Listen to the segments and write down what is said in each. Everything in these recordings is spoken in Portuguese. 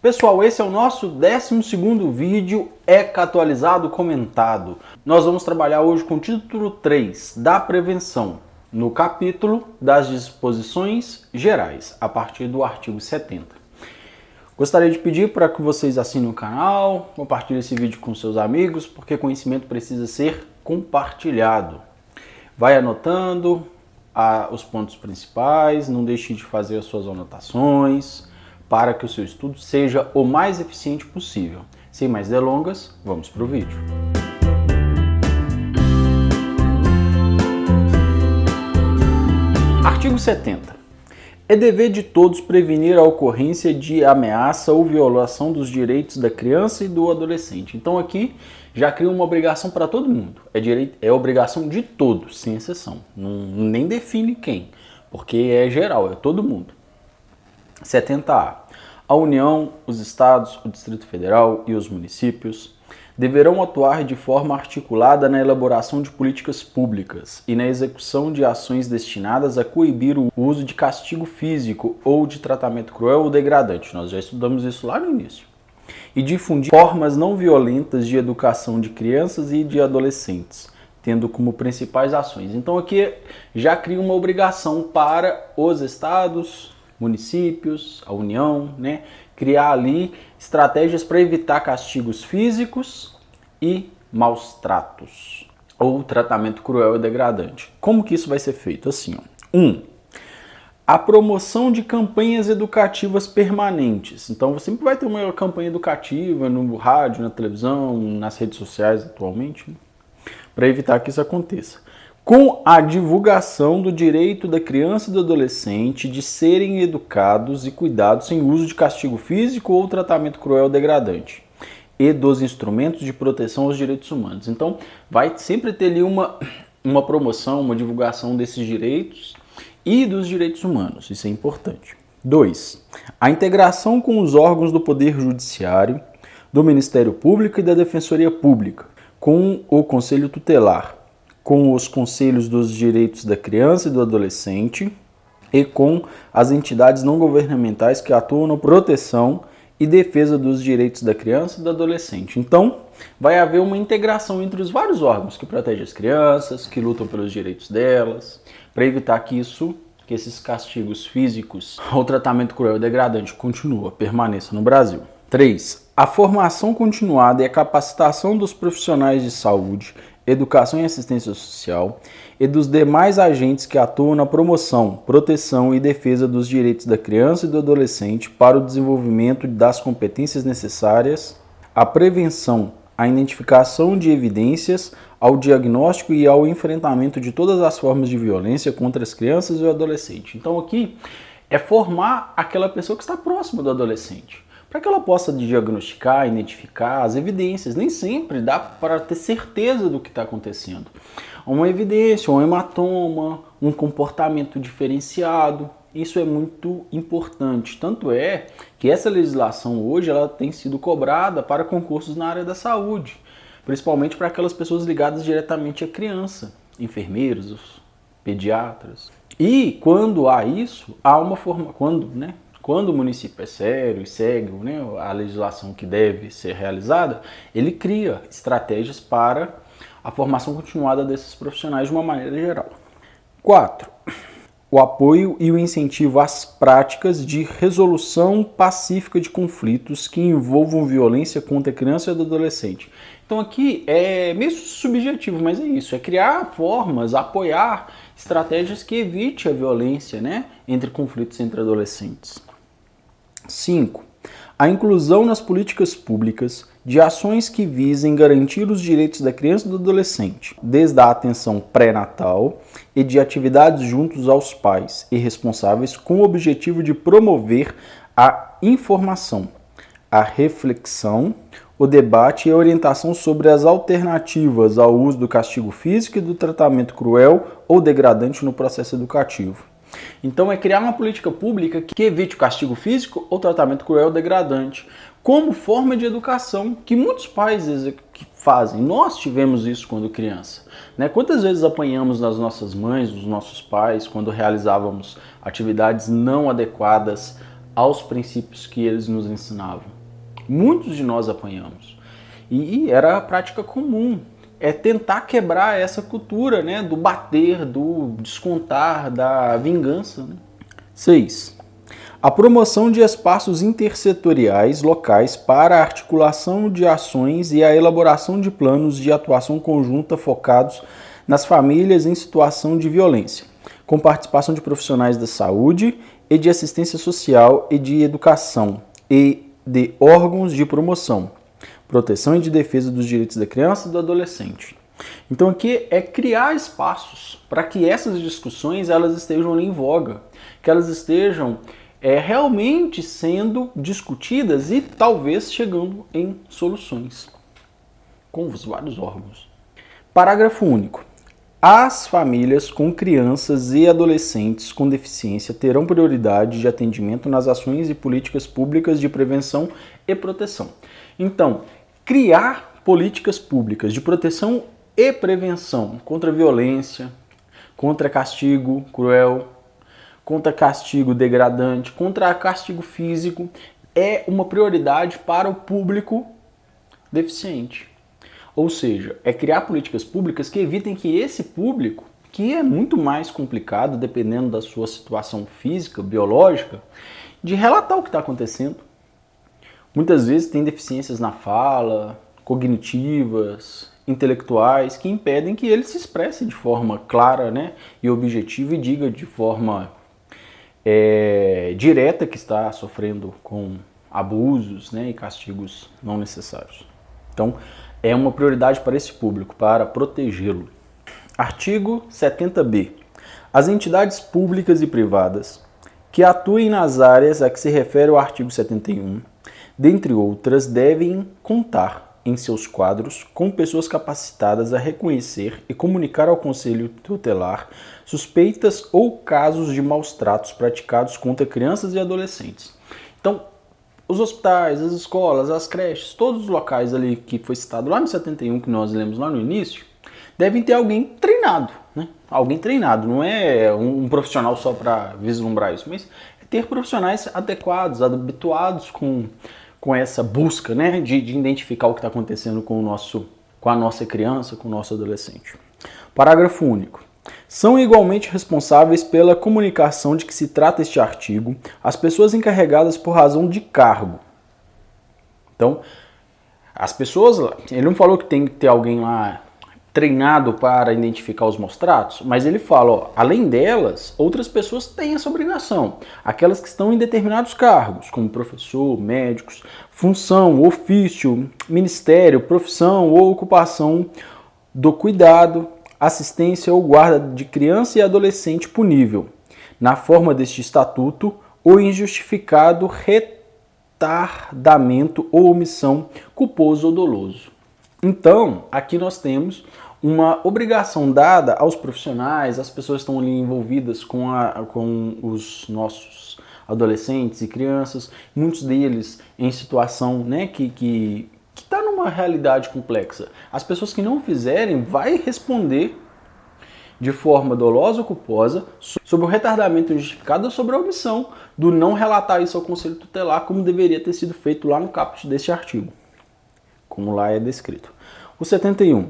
Pessoal, esse é o nosso 12º vídeo ECA atualizado comentado. Nós vamos trabalhar hoje com o título 3 da prevenção, no capítulo das disposições gerais, a partir do artigo 70. Gostaria de pedir para que vocês assinem o canal, compartilhem esse vídeo com seus amigos, porque conhecimento precisa ser compartilhado. Vai anotando os pontos principais, não deixe de fazer as suas anotações, para que o seu estudo seja o mais eficiente possível. Sem mais delongas, vamos para o vídeo. Artigo 70. É dever de todos prevenir a ocorrência de ameaça ou violação dos direitos da criança e do adolescente. Então aqui já cria uma obrigação para todo mundo. É obrigação de todos, sem exceção. Nem define quem, porque é geral, é todo mundo. 70A. A União, os Estados, o Distrito Federal e os municípios deverão atuar de forma articulada na elaboração de políticas públicas e na execução de ações destinadas a coibir o uso de castigo físico ou de tratamento cruel ou degradante. Nós já estudamos isso lá no início. E difundir formas não violentas de educação de crianças e de adolescentes, tendo como principais ações. Então aqui já cria uma obrigação para os estados, municípios, a União, criar ali estratégias para evitar castigos físicos e maus tratos ou tratamento cruel e degradante. Como que isso vai ser feito? Assim, 1. A promoção de campanhas educativas permanentes. Então você sempre vai ter uma campanha educativa no rádio, na televisão, nas redes sociais atualmente, para evitar que isso aconteça. Com a divulgação do direito da criança e do adolescente de serem educados e cuidados sem uso de castigo físico ou tratamento cruel ou degradante, e dos instrumentos de proteção aos direitos humanos. Então, vai sempre ter ali uma promoção, uma divulgação desses direitos e dos direitos humanos. Isso é importante. 2. A integração com os órgãos do Poder Judiciário, do Ministério Público e da Defensoria Pública, com o Conselho Tutelar, com os conselhos dos direitos da criança e do adolescente e com as entidades não governamentais que atuam na proteção e defesa dos direitos da criança e do adolescente. Então, vai haver uma integração entre os vários órgãos que protegem as crianças, que lutam pelos direitos delas, para evitar que esses castigos físicos ou tratamento cruel e degradante permaneça no Brasil. 3. A formação continuada e a capacitação dos profissionais de saúde, educação e assistência social e dos demais agentes que atuam na promoção, proteção e defesa dos direitos da criança e do adolescente para o desenvolvimento das competências necessárias à prevenção, à identificação de evidências, ao diagnóstico e ao enfrentamento de todas as formas de violência contra as crianças e o adolescente. Então aqui é formar aquela pessoa que está próxima do adolescente, para que ela possa diagnosticar, identificar as evidências. Nem sempre dá para ter certeza do que está acontecendo. Uma evidência, um hematoma, um comportamento diferenciado, isso é muito importante. Tanto é que essa legislação hoje ela tem sido cobrada para concursos na área da saúde, principalmente para aquelas pessoas ligadas diretamente à criança, enfermeiros, pediatras. E quando há isso, há uma forma... Quando o município é sério e segue a legislação que deve ser realizada, ele cria estratégias para a formação continuada desses profissionais de uma maneira geral. 4. O apoio e o incentivo às práticas de resolução pacífica de conflitos que envolvam violência contra a criança e o adolescente. Então aqui é meio subjetivo, mas é isso, é criar formas, apoiar estratégias que evite a violência entre conflitos entre adolescentes. 5. A inclusão nas políticas públicas de ações que visem garantir os direitos da criança e do adolescente, desde a atenção pré-natal e de atividades juntos aos pais e responsáveis com o objetivo de promover a informação, a reflexão, o debate e a orientação sobre as alternativas ao uso do castigo físico e do tratamento cruel ou degradante no processo educativo. Então é criar uma política pública que evite o castigo físico ou tratamento cruel ou degradante, como forma de educação que muitos pais fazem. Nós tivemos isso quando criança. Quantas vezes apanhamos das nossas mães, dos nossos pais, quando realizávamos atividades não adequadas aos princípios que eles nos ensinavam. Muitos de nós apanhamos. E era a prática comum. É tentar quebrar essa cultura, né, do bater, do descontar, da vingança. Né? 6. A promoção de espaços intersetoriais locais para a articulação de ações e a elaboração de planos de atuação conjunta focados nas famílias em situação de violência, com participação de profissionais da saúde e de assistência social e de educação e de órgãos de promoção, proteção e de defesa dos direitos da criança e do adolescente. Então aqui é criar espaços para que essas discussões elas estejam ali em voga, que elas estejam realmente sendo discutidas e talvez chegando em soluções com os vários órgãos. Parágrafo único. As famílias com crianças e adolescentes com deficiência terão prioridade de atendimento nas ações e políticas públicas de prevenção e proteção. Então, criar políticas públicas de proteção e prevenção contra a violência, contra castigo cruel, contra castigo degradante, contra castigo físico, é uma prioridade para o público deficiente. Ou seja, é criar políticas públicas que evitem que esse público, que é muito mais complicado dependendo da sua situação física, biológica, de relatar o que está acontecendo. Muitas vezes tem deficiências na fala, cognitivas, intelectuais, que impedem que ele se expresse de forma clara, né, e objetiva e diga de forma direta que está sofrendo com abusos, né, e castigos não necessários. Então, é uma prioridade para esse público, para protegê-lo. Artigo 70b. As entidades públicas e privadas que atuem nas áreas a que se refere o artigo 71, dentre outras, devem contar em seus quadros com pessoas capacitadas a reconhecer e comunicar ao Conselho Tutelar suspeitas ou casos de maus tratos praticados contra crianças e adolescentes. Então, os hospitais, as escolas, as creches, todos os locais ali que foi citado lá no 71, que nós lemos lá no início, devem ter alguém treinado, né? Alguém treinado, não é um profissional só para vislumbrar isso, mas é ter profissionais adequados, habituados com essa busca, né, de identificar o que está acontecendo com a nossa criança, com o nosso adolescente. Parágrafo único. São igualmente responsáveis pela comunicação de que se trata este artigo as pessoas encarregadas por razão de cargo. Então, as pessoas, ele não falou que tem que ter alguém lá treinado para identificar os maus tratos, mas ele fala, ó, além delas, outras pessoas têm essa obrigação. Aquelas que estão em determinados cargos, como professor, médicos, função, ofício, ministério, profissão ou ocupação do cuidado, assistência ou guarda de criança e adolescente punível, na forma deste estatuto, ou injustificado retardamento ou omissão culposo ou doloso. Então, aqui nós temos uma obrigação dada aos profissionais, às pessoas que estão ali envolvidas com os nossos adolescentes e crianças, muitos deles em situação, né, que está numa realidade complexa. As pessoas que não fizerem vai responder de forma dolosa ou culposa sobre o retardamento injustificado ou sobre a omissão do não relatar isso ao Conselho Tutelar, como deveria ter sido feito lá no caput deste artigo, como lá é descrito. O 71.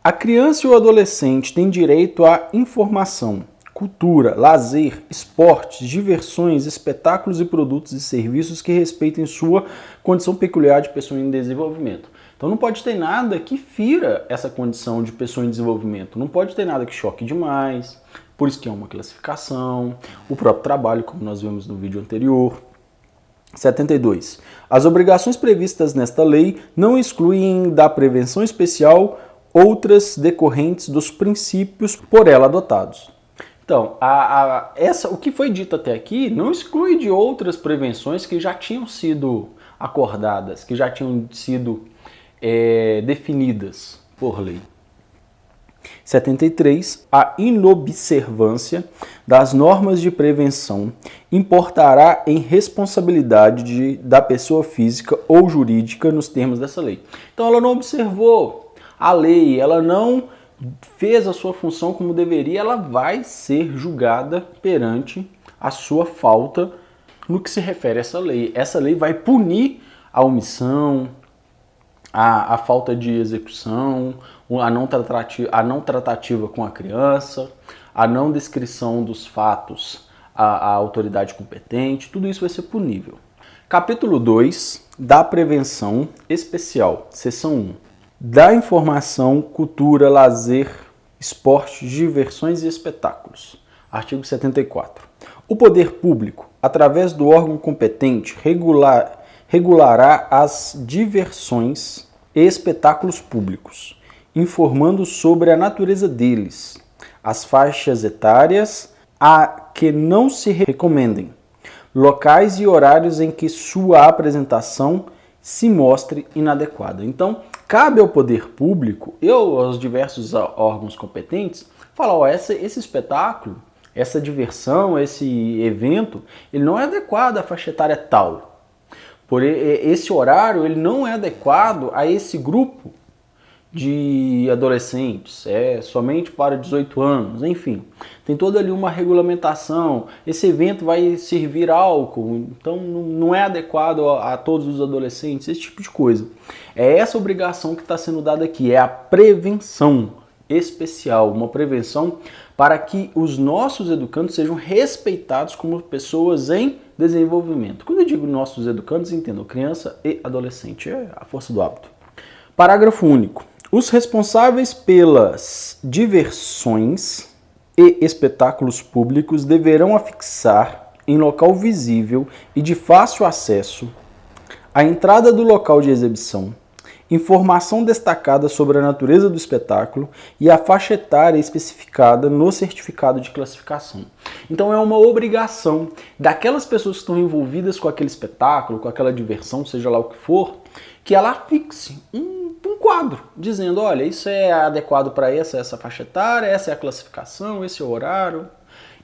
A criança e o adolescente têm direito à informação, cultura, lazer, esportes, diversões, espetáculos e produtos e serviços que respeitem sua condição peculiar de pessoa em desenvolvimento. Então não pode ter nada que fira essa condição de pessoa em desenvolvimento, não pode ter nada que choque demais, por isso que é uma classificação, o próprio trabalho, como nós vimos no vídeo anterior. 72. As obrigações previstas nesta lei não excluem da prevenção especial outras decorrentes dos princípios por ela adotados. Então, o que foi dito até aqui não exclui de outras prevenções que já tinham sido acordadas, que já tinham sido definidas por lei. 73. A inobservância das normas de prevenção importará em responsabilidade da pessoa física ou jurídica nos termos dessa lei. Então ela não observou a lei, ela não fez a sua função como deveria, ela vai ser julgada perante a sua falta no que se refere a essa lei. Essa lei vai punir a omissão, a falta de execução, a não tratativa com a criança, a não descrição dos fatos à autoridade competente, tudo isso vai ser punível. Capítulo 2, da prevenção especial, seção 1. Da informação, cultura, lazer, esporte, diversões e espetáculos. Artigo 74. O poder público, através do órgão competente, regulará as diversões e espetáculos públicos, informando sobre a natureza deles, as faixas etárias a que não se recomendem, locais e horários em que sua apresentação se mostre inadequada. Então, cabe ao poder público e aos diversos órgãos competentes falar, ó, esse espetáculo, essa diversão, esse evento, ele não é adequado à faixa etária tal. Por esse horário, ele não é adequado a esse grupo de adolescentes, somente para 18 anos, enfim. Tem toda ali uma regulamentação, esse evento vai servir álcool, então não é adequado a todos os adolescentes, esse tipo de coisa. É essa obrigação que está sendo dada aqui, é a prevenção especial, uma prevenção para que os nossos educandos sejam respeitados como pessoas em desenvolvimento. Quando eu digo nossos educandos, entendo criança e adolescente, é a força do hábito. Parágrafo único. Os responsáveis pelas diversões e espetáculos públicos deverão afixar em local visível e de fácil acesso a entrada do local de exibição, informação destacada sobre a natureza do espetáculo e a faixa etária especificada no certificado de classificação. Então é uma obrigação daquelas pessoas que estão envolvidas com aquele espetáculo, com aquela diversão, seja lá o que for, que ela fixe um quadro dizendo, olha, isso é adequado para essa faixa etária, essa é a classificação, esse é o horário.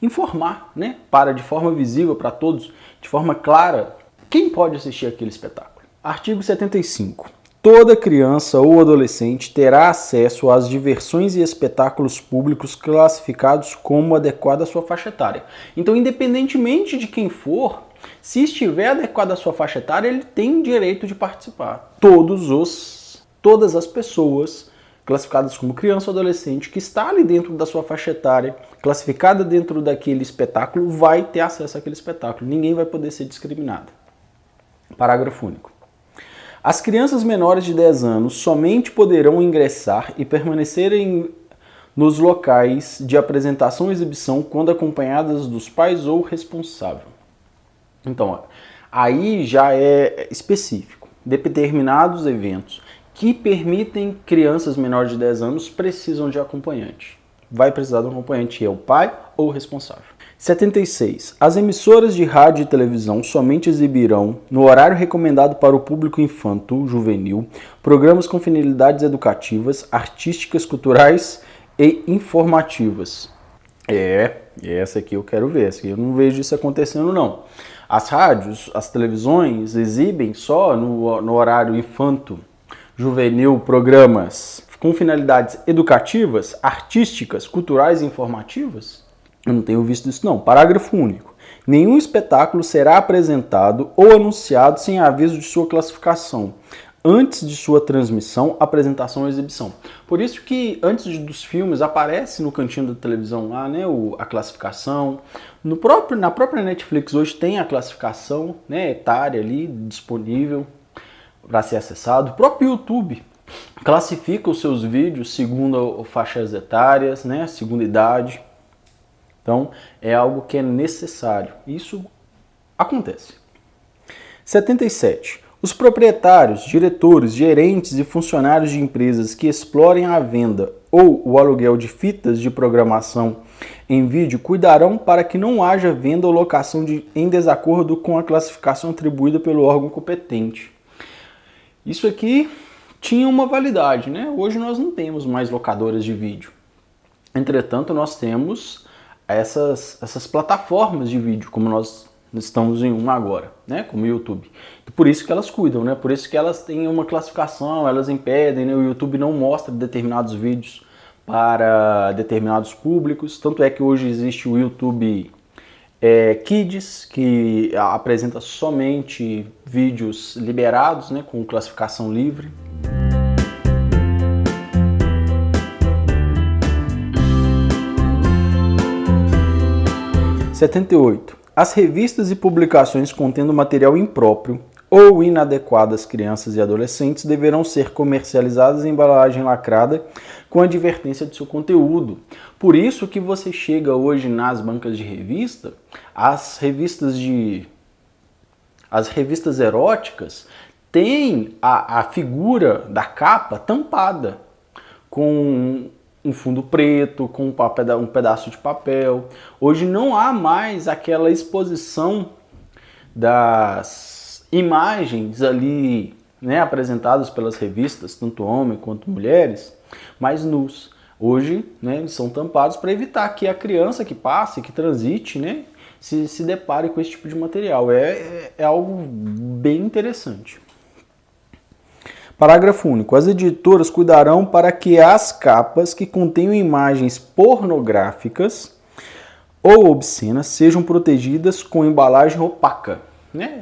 Informar, né, para de forma visível para todos, de forma clara, quem pode assistir aquele espetáculo. Artigo 75. Toda criança ou adolescente terá acesso às diversões e espetáculos públicos classificados como adequado à sua faixa etária. Então, independentemente de quem for, se estiver adequado à sua faixa etária, ele tem direito de participar. Todas as pessoas classificadas como criança ou adolescente que está ali dentro da sua faixa etária, classificada dentro daquele espetáculo, vai ter acesso àquele espetáculo. Ninguém vai poder ser discriminado. Parágrafo único. As crianças menores de 10 anos somente poderão ingressar e permanecerem nos locais de apresentação e exibição quando acompanhadas dos pais ou responsável. Então, aí já é específico. Determinados eventos que permitem crianças menores de 10 anos precisam de acompanhante. Vai precisar de um acompanhante, é o pai ou o responsável. 76. As emissoras de rádio e televisão somente exibirão, no horário recomendado para o público infanto-juvenil, programas com finalidades educativas, artísticas, culturais e informativas. Essa aqui eu quero ver, essa aqui eu não vejo isso acontecendo não. As rádios, as televisões exibem só no horário infanto-juvenil programas com finalidades educativas, artísticas, culturais e informativas? Eu não tenho visto isso não. Parágrafo único. Nenhum espetáculo será apresentado ou anunciado sem aviso de sua classificação, antes de sua transmissão, apresentação ou exibição. Por isso que antes dos filmes aparece no cantinho da televisão lá, né, a classificação. Na própria Netflix hoje tem a classificação, né, etária ali disponível para ser acessado. O próprio YouTube classifica os seus vídeos segundo faixas etárias, né, segundo idade. Então, é algo que é necessário. Isso acontece. 77. Os proprietários, diretores, gerentes e funcionários de empresas que explorem a venda ou o aluguel de fitas de programação em vídeo cuidarão para que não haja venda ou locação em desacordo com a classificação atribuída pelo órgão competente. Isso aqui tinha uma validade, né? Hoje nós não temos mais locadoras de vídeo. Entretanto, nós temos essas plataformas de vídeo, como nós estamos em uma agora, né, como o YouTube. Por isso que elas cuidam, né, por isso que elas têm uma classificação, elas impedem, né, o YouTube não mostra determinados vídeos para determinados públicos, tanto é que hoje existe o YouTube Kids, que apresenta somente vídeos liberados, né, com classificação livre. (78) As revistas e publicações contendo material impróprio ou inadequado às crianças e adolescentes deverão ser comercializadas em embalagem lacrada com advertência de seu conteúdo. Por isso que você chega hoje nas bancas de revista, as revistas eróticas têm a figura da capa tampada com um fundo preto, com um pedaço de papel. Hoje não há mais aquela exposição das imagens ali, né, apresentadas pelas revistas, tanto homens quanto mulheres, mais nus. Hoje, né, eles são tampados para evitar que a criança que passe, que transite, né, se depare com esse tipo de material. É algo bem interessante. Parágrafo único. As editoras cuidarão para que as capas que contenham imagens pornográficas ou obscenas sejam protegidas com embalagem opaca. Né?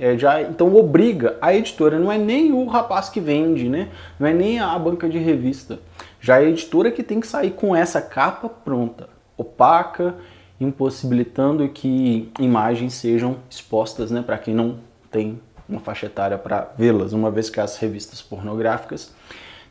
Então obriga a editora, não é nem o rapaz que vende, né? Não é nem a banca de revista. Já é a editora que tem que sair com essa capa pronta, opaca, impossibilitando que imagens sejam expostas, né, para quem não tem uma faixa etária para vê-las, uma vez que as revistas pornográficas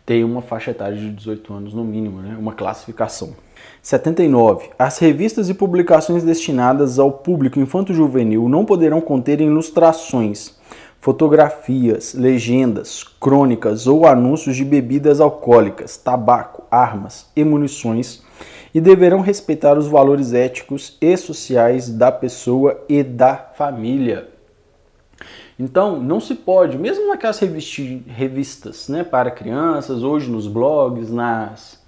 têm uma faixa etária de 18 anos no mínimo, né, uma classificação. 79. As revistas e publicações destinadas ao público infanto-juvenil não poderão conter ilustrações, fotografias, legendas, crônicas ou anúncios de bebidas alcoólicas, tabaco, armas e munições e deverão respeitar os valores éticos e sociais da pessoa e da família. Então, não se pode, mesmo naquelas revistas, né, para crianças, hoje nos blogs, nas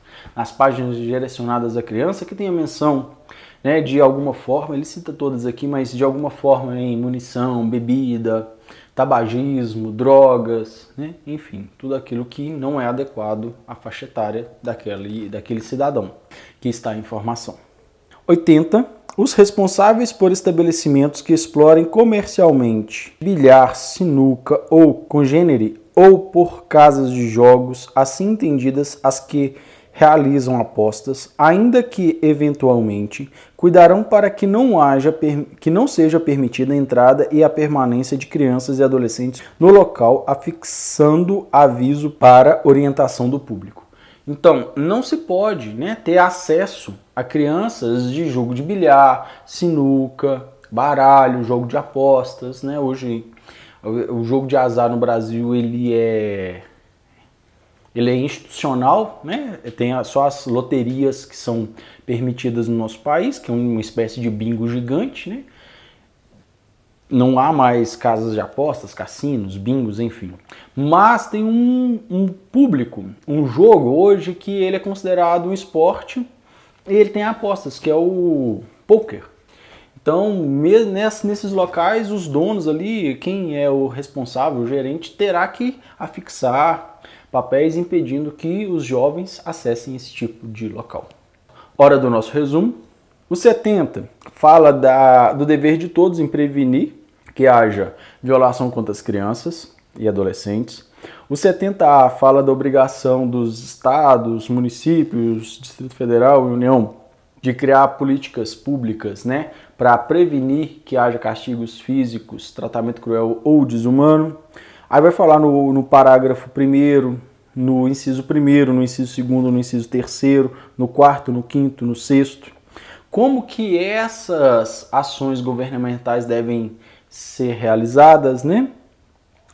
páginas direcionadas à criança, que tem a menção, né, de alguma forma, ele cita todas aqui, mas de alguma forma em munição, bebida, tabagismo, drogas, né, enfim, tudo aquilo que não é adequado à faixa etária daquele cidadão que está em formação. 80. Os responsáveis por estabelecimentos que explorem comercialmente bilhar, sinuca ou congênere ou por casas de jogos, assim entendidas as que realizam apostas, ainda que eventualmente, cuidarão para que não seja permitida a entrada e a permanência de crianças e adolescentes no local, afixando aviso para orientação do público. Então, não se pode, né, ter acesso a crianças de jogo de bilhar, sinuca, baralho, jogo de apostas, né? Hoje o jogo de azar no Brasil ele é institucional, né? Tem só as loterias que são permitidas no nosso país, que é uma espécie de bingo gigante, né? Não há mais casas de apostas, cassinos, bingos, enfim. Mas tem um público, um jogo hoje que ele é considerado um esporte e ele tem apostas, que é o poker. Então, nesses locais, os donos ali, quem é o responsável, o gerente, terá que afixar papéis impedindo que os jovens acessem esse tipo de local. Hora do nosso resumo. O 70 fala do dever de todos em prevenir que haja violação contra as crianças e adolescentes. O 70A fala da obrigação dos estados, municípios, Distrito Federal e União de criar políticas públicas, né, para prevenir que haja castigos físicos, tratamento cruel ou desumano. Aí vai falar no parágrafo 1º, no inciso 1º, no inciso 2º, no inciso 3º, no 4º, no 5º, no 6º, como que essas ações governamentais devem ser realizadas, né?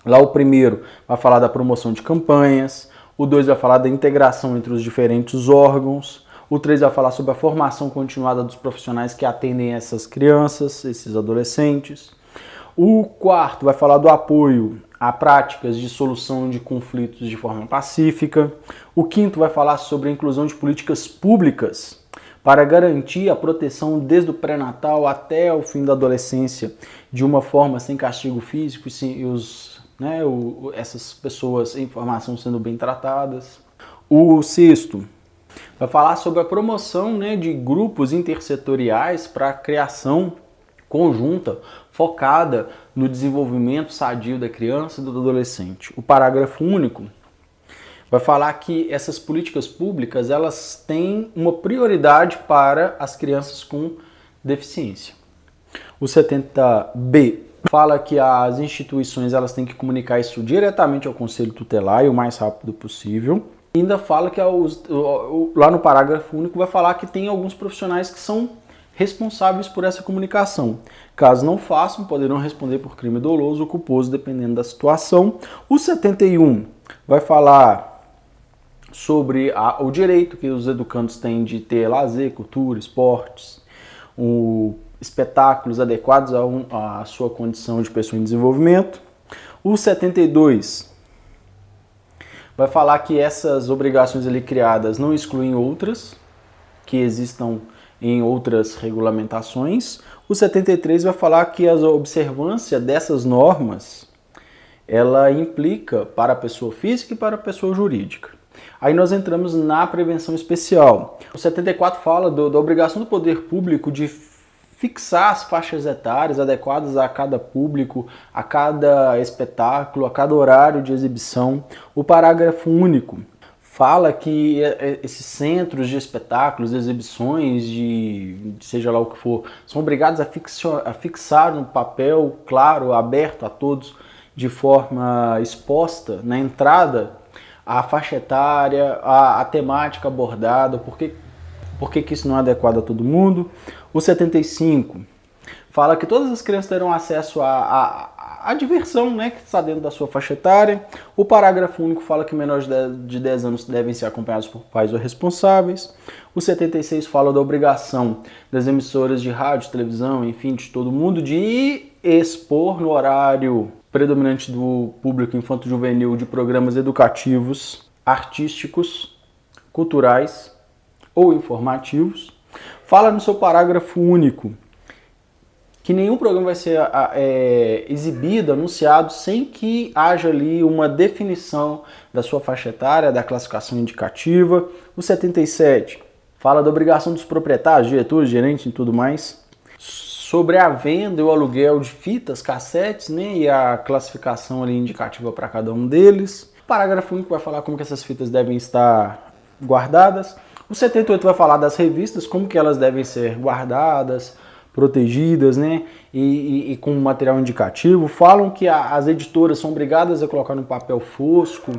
Lá o 1º vai falar da promoção de campanhas, o 2 vai falar da integração entre os diferentes órgãos, o 3 vai falar sobre a formação continuada dos profissionais que atendem essas crianças, esses adolescentes. O 4º vai falar do apoio a práticas de solução de conflitos de forma pacífica. O 5º vai falar sobre a inclusão de políticas públicas para garantir a proteção desde o pré-natal até o fim da adolescência, de uma forma sem castigo físico e essas pessoas em formação sendo bem tratadas. O 6º vai falar sobre a promoção, né, de grupos intersetoriais para a criação conjunta, focada no desenvolvimento sadio da criança e do adolescente. O parágrafo único vai falar que essas políticas públicas elas têm uma prioridade para as crianças com deficiência. O 70B fala que as instituições elas têm que comunicar isso diretamente ao Conselho Tutelar e o mais rápido possível. E ainda fala que lá no parágrafo único vai falar que tem alguns profissionais que são responsáveis por essa comunicação. Caso não façam, poderão responder por crime doloso ou culposo, dependendo da situação. O 71 vai falar sobre o direito que os educandos têm de ter lazer, cultura, esportes, espetáculos adequados à sua condição de pessoa em desenvolvimento. O 72 vai falar que essas obrigações ali criadas não excluem outras que existam em outras regulamentações. O 73 vai falar que a observância dessas normas ela implica para a pessoa física e para a pessoa jurídica. Aí nós entramos na prevenção especial. O 74 fala da obrigação do poder público de fixar as faixas etárias adequadas a cada público, a cada espetáculo, a cada horário de exibição. O parágrafo único fala que esses centros de espetáculos, de exibições, de seja lá o que for, são obrigados a fixar no papel claro, aberto a todos, de forma exposta na entrada, a faixa etária, a temática abordada, por que isso não é adequado a todo mundo. O 75 fala que todas as crianças terão acesso à diversão, né, que está dentro da sua faixa etária. O parágrafo único fala que menores de 10 anos devem ser acompanhados por pais ou responsáveis. O 76 fala da obrigação das emissoras de rádio, televisão, enfim, de todo mundo, de expor no horário predominante do público infanto-juvenil de programas educativos, artísticos, culturais ou informativos. Fala no seu parágrafo único que nenhum programa vai ser exibido, anunciado, sem que haja ali uma definição da sua faixa etária, da classificação indicativa. O 77 fala da obrigação dos proprietários, diretores, gerentes e tudo mais, sobre a venda e o aluguel de fitas, cassetes, né, e a classificação ali indicativa para cada um deles. O parágrafo único vai falar como que essas fitas devem estar guardadas. O 78 vai falar das revistas, como que elas devem ser guardadas, protegidas, né, e com material indicativo. Falam que as editoras são obrigadas a colocar no papel fosco,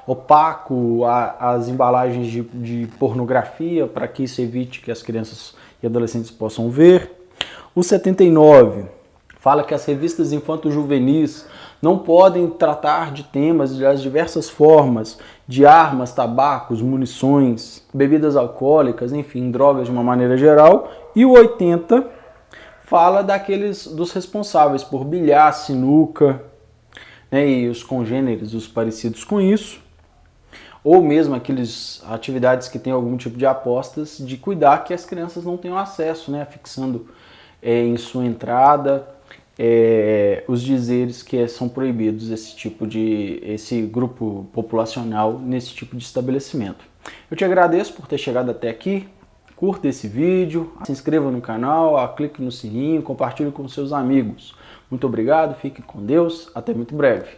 opaco, as embalagens de pornografia, para que isso evite que as crianças e adolescentes possam ver. O 79 fala que as revistas infanto-juvenis não podem tratar de temas das diversas formas, de armas, tabacos, munições, bebidas alcoólicas, enfim, drogas de uma maneira geral. E o 80 fala dos responsáveis por bilhar, sinuca, né, e os congêneres, os parecidos com isso, ou mesmo aquelas atividades que têm algum tipo de apostas, de cuidar que as crianças não tenham acesso, né, fixando em sua entrada os dizeres que são proibidos esse grupo populacional nesse tipo de estabelecimento. Eu te agradeço por ter chegado até aqui. Curta esse vídeo, se inscreva no canal, clique no sininho, compartilhe com seus amigos. Muito obrigado, fique com Deus, até muito breve.